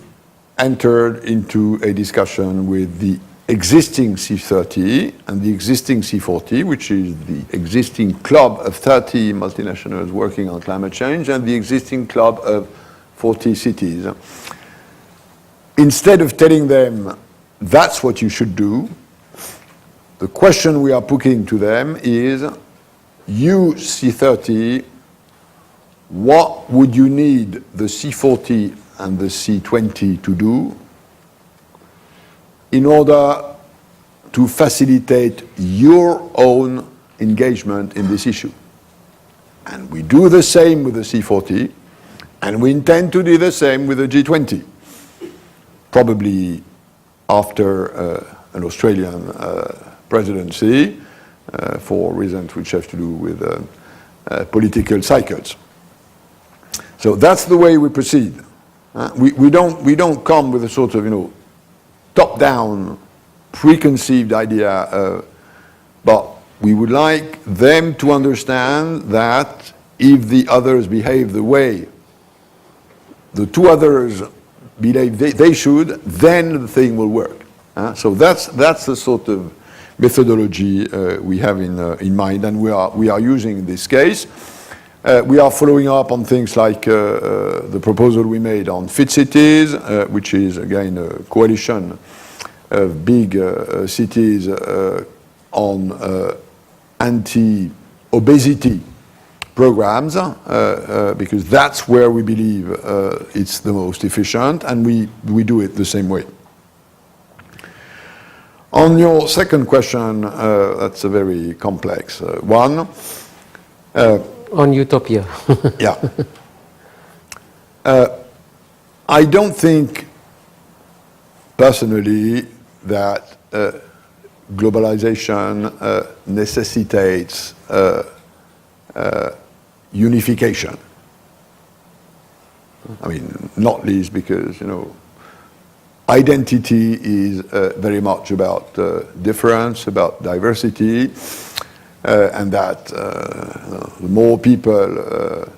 Speaker 2: entered into a discussion with the existing C30 and the existing C40, which is the existing club of 30 multinationals working on climate change and the existing club of 40 cities. Instead of telling them that's what you should do, the question we are putting to them is, you C30, what would you need the C40 and the C20 to do in order to facilitate your own engagement in this issue? And we do the same with the C40, and we intend to do the same with the G20, probably after an Australian presidency, for reasons which have to do with political cycles. So that's the way we proceed. We don't come with a sort of, top-down, preconceived idea, but we would like them to understand that if the others behave the way the two others believe they should, then the thing will work. So that's the sort of methodology we have in mind, and we are using in this case. We are following up on things like the proposal we made on fit cities, which is again a coalition of big cities on anti-obesity programs, because that's where we believe it's the most efficient, and we do it the same way. On your second question, that's a very complex one.
Speaker 1: On utopia.
Speaker 2: Yeah. I don't think personally that globalization necessitates unification. I mean, not least because, identity is very much about difference, about diversity, and that the more people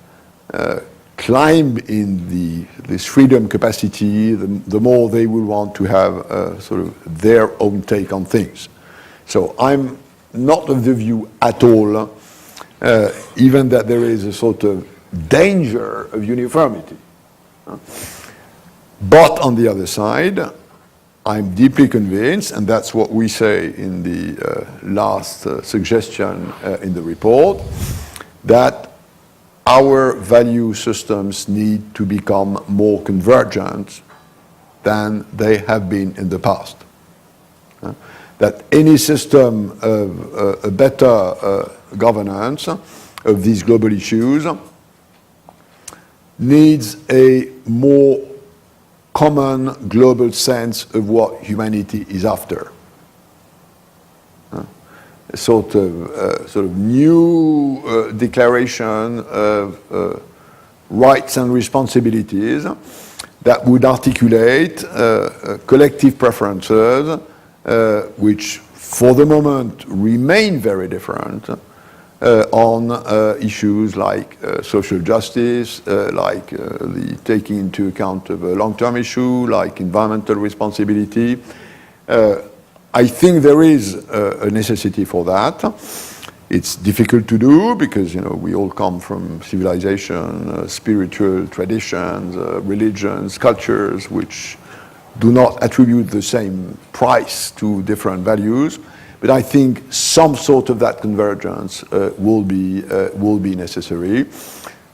Speaker 2: climb in this freedom capacity, the more they will want to have sort of their own take on things. So I'm not of the view at all, even that there is a sort of danger of uniformity. But on the other side, I'm deeply convinced, and that's what we say in the last suggestion in the report, that our value systems need to become more convergent than they have been in the past. That any system of a better governance of these global issues needs a more common global sense of what humanity is after. A sort of new declaration of rights and responsibilities that would articulate collective preferences which for the moment remain very different on issues like social justice, like the taking into account of a long-term issue, like environmental responsibility. I think there is a necessity for that. It's difficult to do because, we all come from civilization, spiritual traditions, religions, cultures, which do not attribute the same price to different values. But I think some sort of that convergence will be necessary.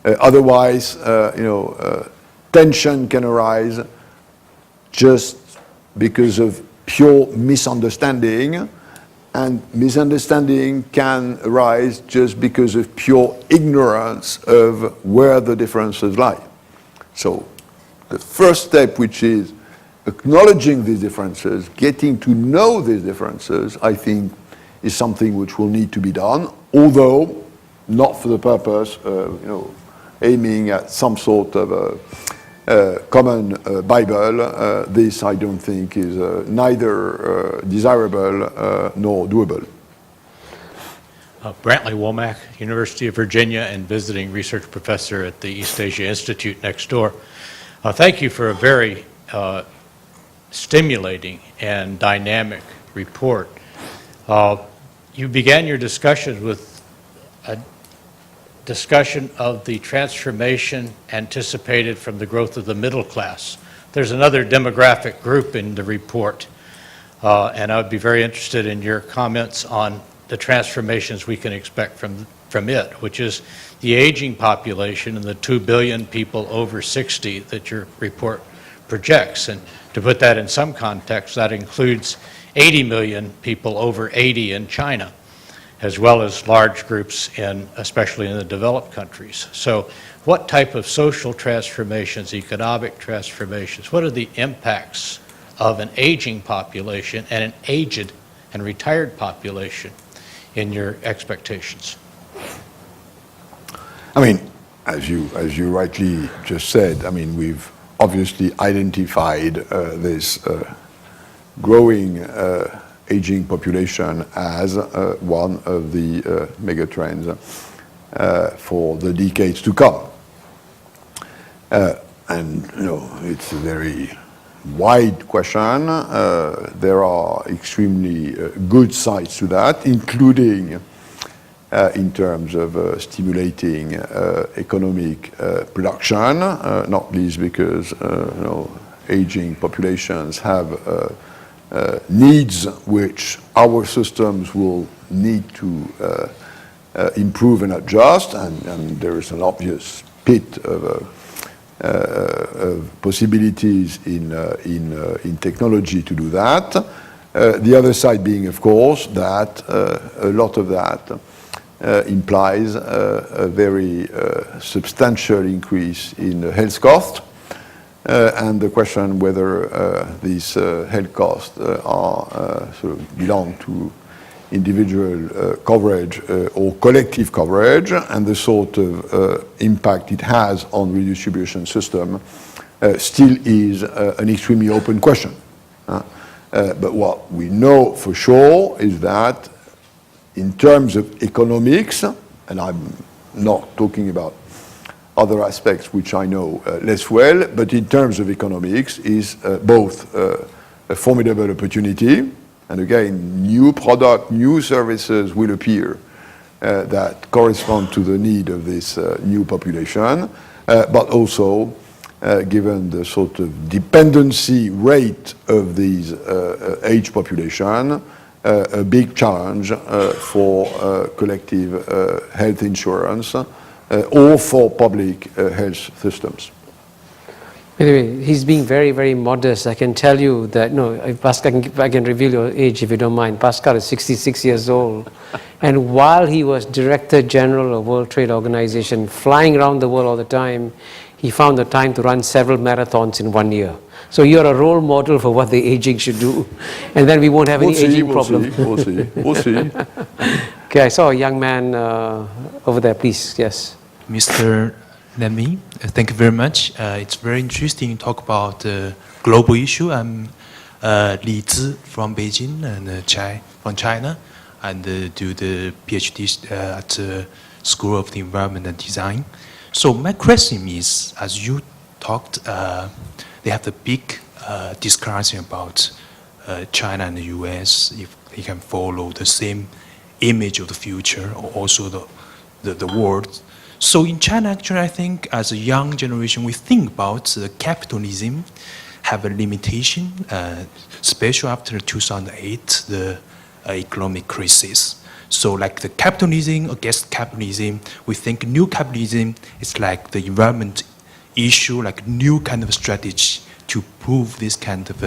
Speaker 2: Otherwise, tension can arise, just because of pure misunderstanding, and misunderstanding can arise just because of pure ignorance of where the differences lie. So the first step, which is acknowledging these differences, getting to know these differences, I think is something which will need to be done, although not for the purpose of aiming at some sort of a common Bible. This, I don't think, is neither desirable nor doable.
Speaker 8: Brantley Womack, University of Virginia, and visiting research professor at the East Asia Institute next door. Thank you for a very stimulating and dynamic report. You began your discussion with a discussion of the transformation anticipated from the growth of the middle class. There's another demographic group in the report, and I would be very interested in your comments on the transformations we can expect from it, which is the aging population and the 2 billion people over 60 that your report projects. And to put that in some context, that includes 80 million people over 80 in China, as well as large groups especially in the developed countries. So what type of social transformations, economic transformations, what are the impacts of an aging population and an aged and retired population in your expectations?
Speaker 2: I mean, as you rightly just said, I mean, we've obviously identified this growing aging population as one of the megatrends for the decades to come. And it's a very wide question. There are extremely good sides to that, including in terms of stimulating economic production, not least because aging populations have needs which our systems will need to improve and adjust, and there is an obvious pit of possibilities in technology to do that. The other side being, of course, that a lot of that implies a very substantial increase in health cost, and the question whether these health costs are sort of belong to individual coverage or collective coverage, and the sort of impact it has on redistribution system still is an extremely open question. But what we know for sure is that in terms of economics, and I'm not talking about other aspects which I know less well, but in terms of economics is both a formidable opportunity, and again, new product, new services will appear that correspond to the need of this new population, but also given the sort of dependency rate of these age population, a big challenge for collective health insurance or for public health systems.
Speaker 1: Anyway, he's being very, very modest. I can tell you that, if Pascal, I can reveal your age if you don't mind. Pascal is 66 years old. And while he was Director General of World Trade Organization, flying around the world all the time, he found the time to run several marathons in 1 year. So you're a role model for what the aging should do. And then we won't have any aging problem.
Speaker 2: We'll see.
Speaker 1: Okay, I saw a young man over there, please. Yes.
Speaker 9: Mr. Lamy, thank you very much. It's very interesting to talk about global issue. I'm Li Zi from Beijing and from China, and do the PhD at the School of the Environment and Design. So my question is, as you talked, they have the big discussion about China and the US, if they can follow the same image of the future, or also the world. So in China, actually, I think as a young generation, we think about capitalism have a limitation, especially after 2008, the economic crisis. So like the capitalism against capitalism, we think new capitalism is like the environment issue, like new kind of strategy to prove this kind of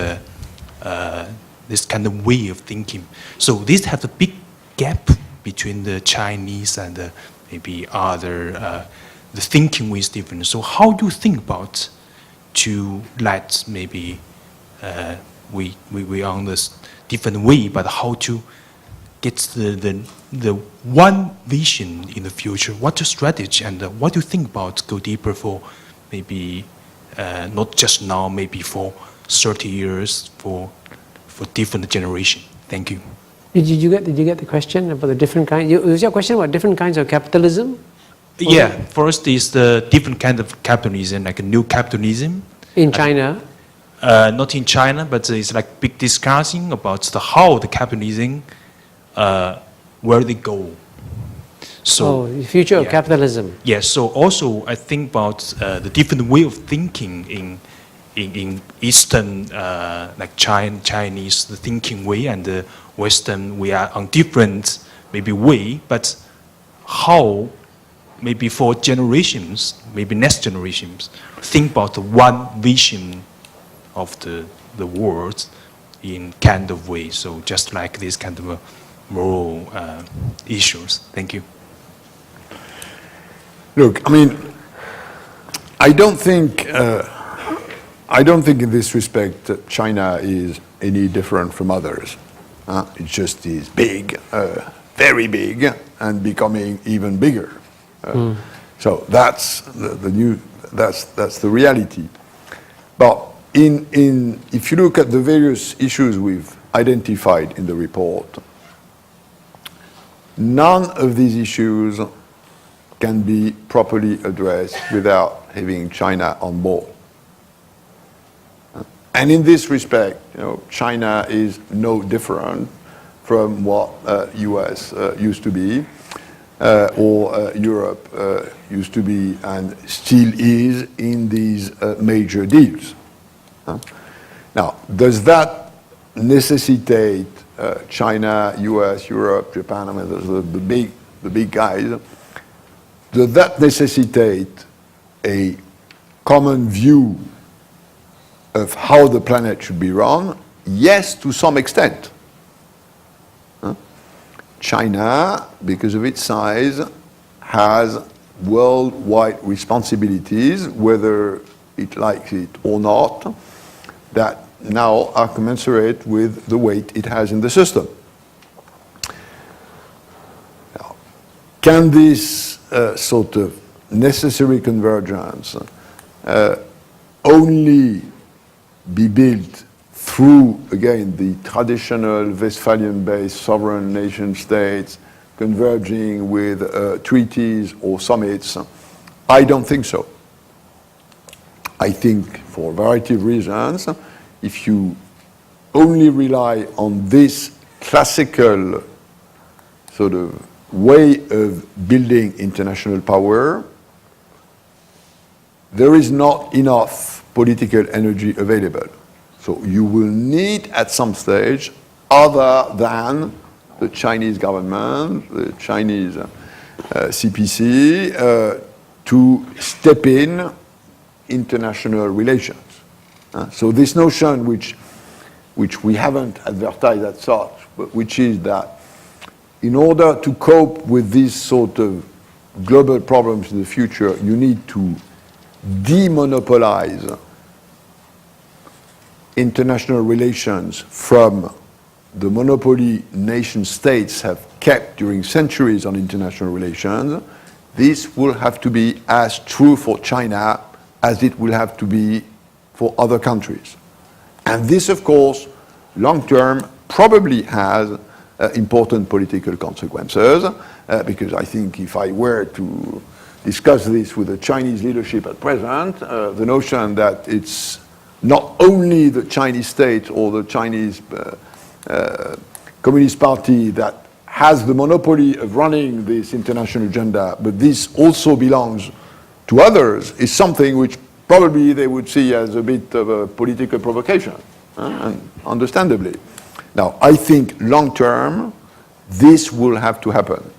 Speaker 9: way of thinking. So this has a big gap between the Chinese and maybe other. The thinking way is different. So how do you think about to let maybe we on this different way, but how to get the one vision in the future? What's your strategy, and what do you think about go deeper for maybe not just now, maybe for 30 years for different generation? Thank you.
Speaker 1: Did you get the question about the different kind? Was your question about different kinds of capitalism?
Speaker 9: Yeah, first is the different kind of capitalism, like a new capitalism.
Speaker 1: In China?
Speaker 9: Not in China, but it's like big discussing about how the capitalism, where they go. So
Speaker 1: the future of capitalism.
Speaker 9: Yes, so also I think about the different way of thinking in Eastern, like Chinese, the thinking way, and the Western, we are on different maybe way, but how maybe for generations, maybe next generations, think about the one vision of the world in kind of way. So just like this kind of moral issues. Thank you.
Speaker 2: Look, I mean, I don't think in this respect that China is any different from others. It just is big, very big, and becoming even bigger. So that's that's the reality. But if you look at the various issues we've identified in the report, none of these issues can be properly addressed without having China on board. And in this respect, China is no different from what US used to be, or Europe used to be and still is in these major deals. Now, does that necessitate China, US, Europe, Japan, I mean, the big guys, does that necessitate a common view of how the planet should be run? Yes, to some extent. China, because of its size, has worldwide responsibilities, whether it likes it or not, that now are commensurate with the weight it has in the system. Now, can this sort of necessary convergence only be built through, again, the traditional Westphalian-based sovereign nation states converging with treaties or summits? I don't think so. I think, for a variety of reasons, if you only rely on this classical sort of way of building international power, there is not enough political energy available. So you will need at some stage, other than the Chinese government, the Chinese CPC, to step in international relations. So this notion, which we haven't advertised as such, but which is that in order to cope with these sort of global problems in the future, you need to demonopolize international relations from the monopoly nation states have kept during centuries on international relations. This will have to be as true for China as it will have to be for other countries. And this, of course, long-term probably has important political consequences, because I think if I were to discuss this with the Chinese leadership at present, the notion that it's not only the Chinese state or the Chinese Communist Party that has the monopoly of running this international agenda, but this also belongs to others, is something which probably they would see as a bit of a political provocation, and understandably. Now, I think long-term, this will have to happen.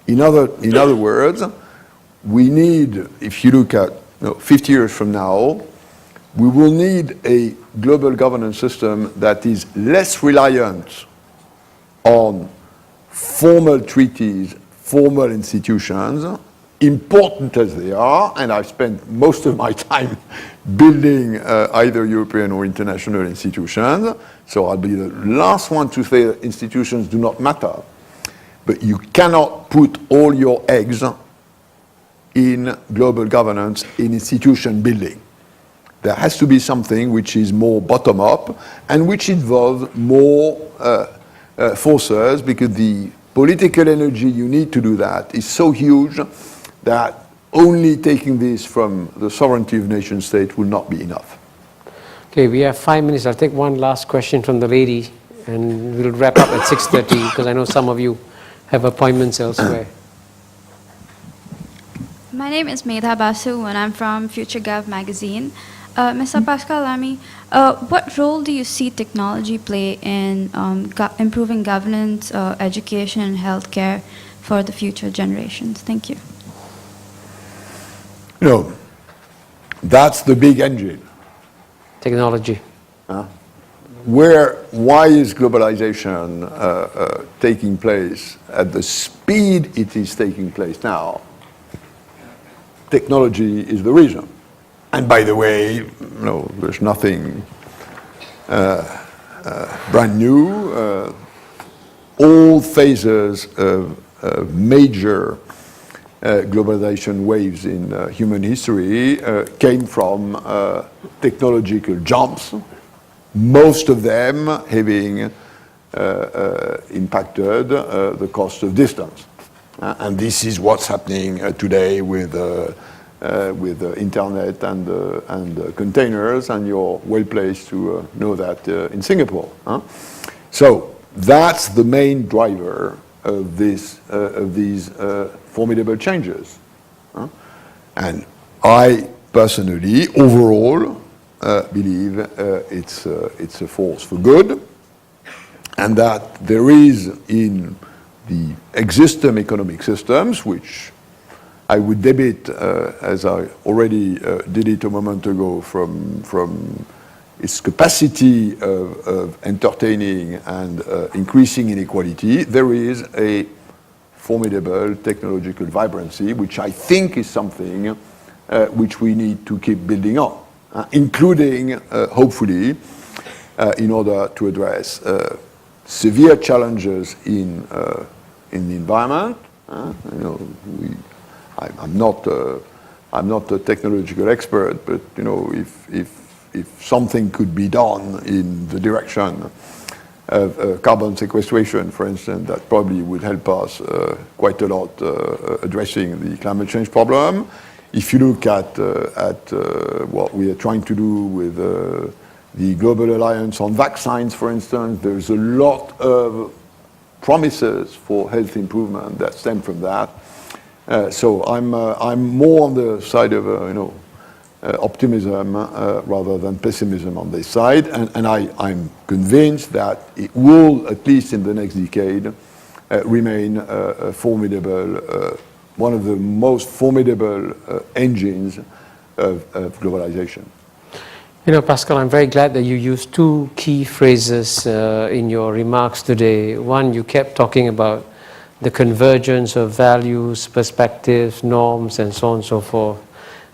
Speaker 2: In other words, we need, if you look at 50 years from now, we will need a global governance system that is less reliant on formal treaties, formal institutions, important as they are, and I've spent most of my time building either European or international institutions, so I'll be the last one to say that institutions do not matter, but you cannot put all your eggs in global governance, in institution building. There has to be something which is more bottom-up and which involves more forces, because the political energy you need to do that is so huge that only taking this from the sovereignty of nation state will not be enough.
Speaker 1: Okay, we have 5 minutes. I'll take one last question from the lady, and we'll wrap up at 6:30 because I know some of you have appointments elsewhere.
Speaker 10: My name is Medha Basu and I'm from Future Gov magazine. Mr. Pascal Lamy, what role do you see technology play in improving governance, education, and healthcare for the future generations? Thank you.
Speaker 2: You know, that's the big engine.
Speaker 1: Technology.
Speaker 2: Why is globalization taking place at the speed it is taking place now? Technology is the reason. And by the way, you know, there's nothing brand new. All phases of major globalization waves in human history came from technological jumps, most of them having impacted the cost of distance. And this is what's happening today with internet and containers, and you're well placed to know that in Singapore. So that's the main driver of these formidable changes. And I personally, overall, believe it's a force for good, and that there is in the existing economic systems, which I would debate, as I already did it a moment ago, from its capacity of entertaining and increasing inequality, there is a formidable technological vibrancy, which I think is something which we need to keep building on, including, hopefully, in order to address severe challenges in the environment. You know, I'm not a technological expert, but you know, if something could be done in the direction of carbon sequestration, for instance, that probably would help us quite a lot addressing the climate change problem. If you look at what we are trying to do with the Global Alliance on Vaccines, for instance, there's a lot of promises for health improvement that stem from that. So I'm more on the side of optimism rather than pessimism on this side, and I'm convinced that it will, at least in the next decade, remain a formidable, one of the most formidable engines of globalization.
Speaker 1: You know, Pascal, I'm very glad that you used two key phrases in your remarks today. One, you kept talking about the convergence of values, perspectives, norms, and so on and so forth.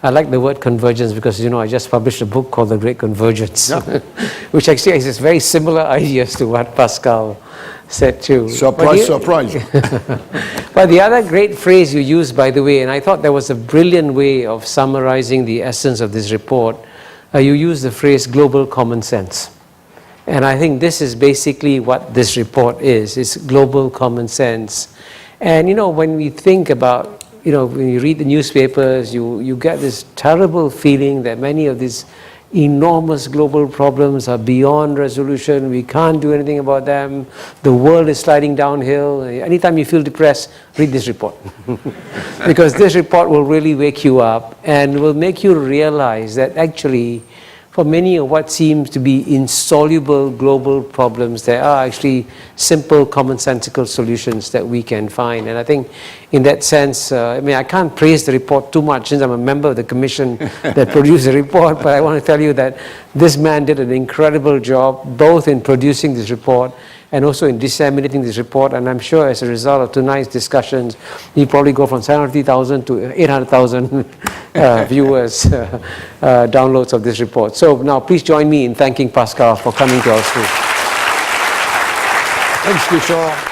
Speaker 1: I like the word convergence because, you know, I just published a book called The Great Convergence, which actually has very similar ideas to what Pascal said too.
Speaker 2: Surprise, surprise.
Speaker 1: But the other great phrase you used, by the way, and I thought that was a brilliant way of summarizing the essence of this report, you used the phrase global common sense. And I think this is basically what this report is. It's global common sense. And, you know, when we think about, you know, when you read the newspapers, you get this terrible feeling that many of these enormous global problems are beyond resolution. We can't do anything about them. The world is sliding downhill. Anytime you feel depressed, read this report. Because this report will really wake you up and will make you realize that actually for many of what seems to be insoluble global problems, there are actually simple, commonsensical solutions that we can find. And I think in that sense, I mean, I can't praise the report too much since I'm a member of the commission that produced the report, but I want to tell you that this man did an incredible job, both in producing this report and also in disseminating this report. And I'm sure as a result of tonight's discussions, you probably go from 750,000 to 800,000 viewers, downloads of this report. So now please join me in thanking Pascal for coming to our school.
Speaker 2: Thanks, Kishore.